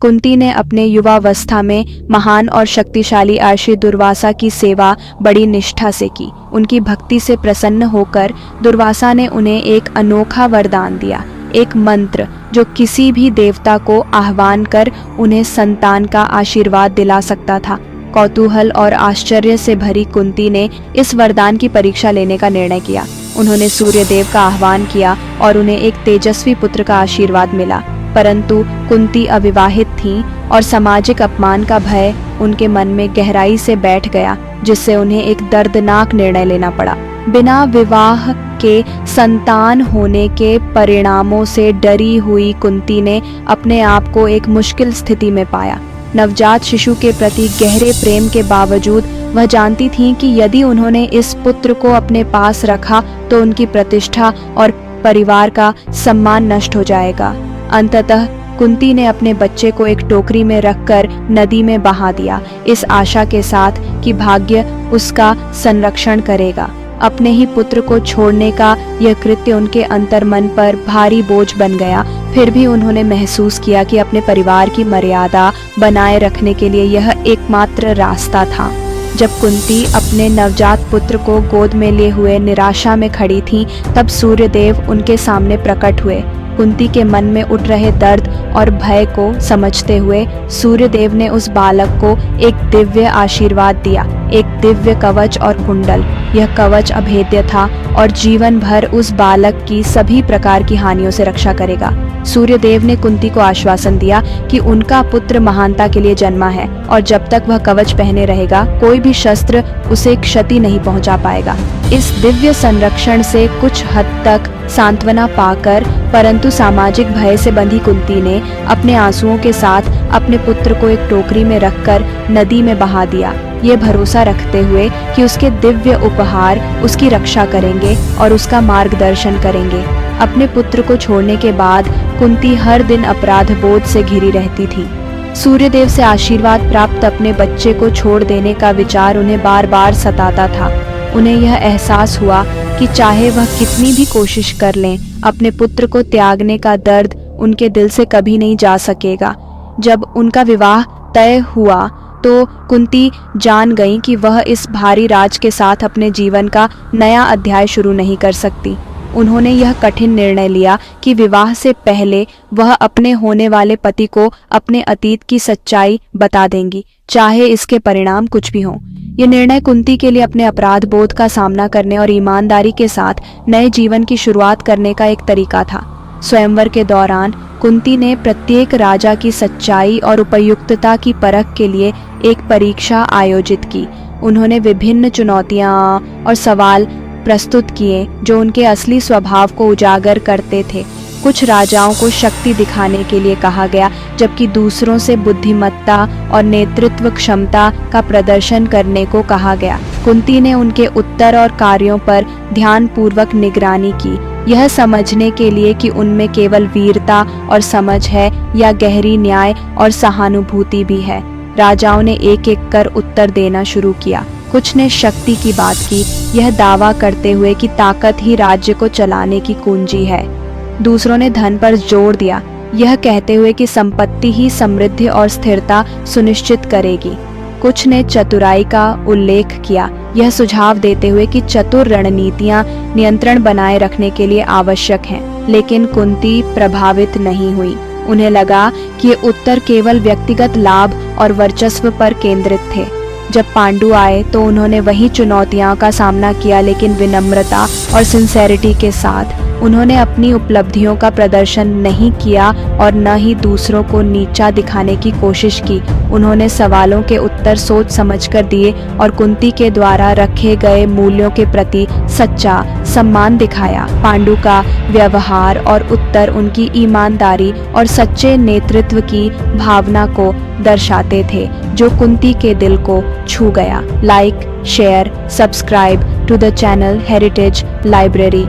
कुंती ने अपने युवावस्था में महान और शक्तिशाली महर्षि दुर्वासा की सेवा बड़ी निष्ठा से की। उनकी भक्ति से प्रसन्न होकर दुर्वासा ने उन्हें एक अनोखा वरदान दिया, एक मंत्र जो किसी भी देवता को आह्वान कर उन्हें संतान का आशीर्वाद दिला सकता था। कौतूहल और आश्चर्य से भरी कुंती ने इस वरदान की परीक्षा लेने का निर्णय किया। उन्होंने सूर्यदेव का आह्वान किया और उन्हें एक तेजस्वी पुत्र का आशीर्वाद मिला। परंतु कुंती अविवाहित थीं और सामाजिक अपमान का भय उनके मन में गहराई से बैठ गया, जिससे उन्हें एक दर्दनाक निर्णय लेना पड़ा। बिना विवाह के संतान होने के परिणामों से डरी हुई कुंती ने अपने आप को एक मुश्किल स्थिति में पाया। नवजात शिशु के प्रति गहरे प्रेम के बावजूद वह जानती थीं कि यदि उन्होंने इस पुत्र को अपने पास रखा तो उनकी प्रतिष्ठा और परिवार का सम्मान नष्ट हो जाएगा। अंततः कुंती ने अपने बच्चे को एक टोकरी में रखकर नदी में बहा दिया, इस आशा के साथ कि भाग्य उसका संरक्षण करेगा। अपने ही पुत्र को छोड़ने का यह कृत्य उनके अंतर्मन पर भारी बोझ बन गया। फिर भी उन्होंने महसूस किया कि अपने परिवार की मर्यादा बनाए रखने के लिए यह एकमात्र रास्ता था। जब कुंती अपने नवजात पुत्र को गोद में लिए हुए निराशा में खड़ी थीं, तब सूर्यदेव उनके सामने प्रकट हुए। कुंती के मन में उठ रहे दर्द और भय को समझते हुए सूर्यदेव ने उस बालक को एक दिव्य आशीर्वाद दिया, एक दिव्य कवच और कुंडल। यह कवच अभेद्य था और जीवन भर उस बालक की सभी प्रकार की हानियों से रक्षा करेगा। सूर्यदेव ने कुंती को आश्वासन दिया कि उनका पुत्र महानता के लिए जन्मा है और जब तक वह कवच पहने रहेगा कोई भी शस्त्र उसे क्षति नहीं पहुंचा पाएगा। इस दिव्य संरक्षण से कुछ हद तक सांत्वना पाकर परंतु सामाजिक भय से बंधी कुंती ने अपने आंसुओं के साथ अपने पुत्र को एक टोकरी में रखकर नदी में बहा दिया, ये भरोसा रखते हुए कि उसके दिव्य उपहार उसकी रक्षा करेंगे और उसका मार्गदर्शन करेंगे। अपने पुत्र को छोड़ने के बाद कुंती हर दिन अपराध बोध से घिरी रहती थी। सूर्यदेव से आशीर्वाद प्राप्त अपने बच्चे को छोड़ देने का विचार उन्हें बार बार सताता था। उन्हें यह एहसास हुआ कि चाहे वह कितनी भी कोशिश कर लें, अपने पुत्र को त्यागने का दर्द उनके दिल से कभी नहीं जा सकेगा। जब उनका विवाह तय हुआ तो कुंती जान गईं कि वह इस भारी राज के साथ अपने जीवन का नया अध्याय शुरू नहीं कर सकती। उन्होंने यह कठिन निर्णय लिया कि विवाह से पहले वह अपने होने वाले पति को अपने अतीत की सच्चाई बता देंगी, चाहे इसके परिणाम कुछ भी हों। यह निर्णय कुंती के लिए अपने अपराध बोध का सामना करने और ईमानदारी के साथ नए जीवन की शुरुआत करने का एक तरीका था। स्वयंवर के दौरान कुंती ने प्रत्येक राजा की सच्चाई और उपयुक्तता की परख के लिए एक परीक्षा आयोजित की। उन्होंने विभिन्न चुनौतियां और सवाल प्रस्तुत किए जो उनके असली स्वभाव को उजागर करते थे। कुछ राजाओं को शक्ति दिखाने के लिए कहा गया, जबकि दूसरों से बुद्धिमत्ता और नेतृत्व क्षमता का प्रदर्शन करने को कहा गया। कुंती ने उनके उत्तर और कार्यों पर ध्यानपूर्वक निगरानी की, यह समझने के लिए कि उनमें केवल वीरता और समझ है या गहरी न्याय और सहानुभूति भी है। राजाओं ने एक एक कर उत्तर देना शुरू किया। कुछ ने शक्ति की बात की, यह दावा करते हुए कि ताकत ही राज्य को चलाने की कुंजी है। दूसरों ने धन पर जोर दिया, यह कहते हुए कि संपत्ति ही समृद्धि और स्थिरता सुनिश्चित करेगी। कुछ ने चतुराई का उल्लेख किया, यह सुझाव देते हुए कि चतुर रणनीतियां नियंत्रण बनाए रखने के लिए आवश्यक हैं। लेकिन कुंती प्रभावित नहीं हुई। उन्हें लगा कि ये उत्तर केवल व्यक्तिगत लाभ और वर्चस्व पर केंद्रित थे। जब पांडु आए तो उन्होंने वही चुनौतियों का सामना किया, लेकिन विनम्रता और सिंसेरिटी के साथ। उन्होंने अपनी उपलब्धियों का प्रदर्शन नहीं किया और न ही दूसरों को नीचा दिखाने की कोशिश की। उन्होंने सवालों के उत्तर सोच समझकर दिए और कुंती के द्वारा रखे गए मूल्यों के प्रति सच्चा सम्मान दिखाया। पांडु का व्यवहार और उत्तर उनकी ईमानदारी और सच्चे नेतृत्व की भावना को दर्शाते थे, जो कुंती के दिल को छू गया। Like, share, subscribe to the channel heritage library.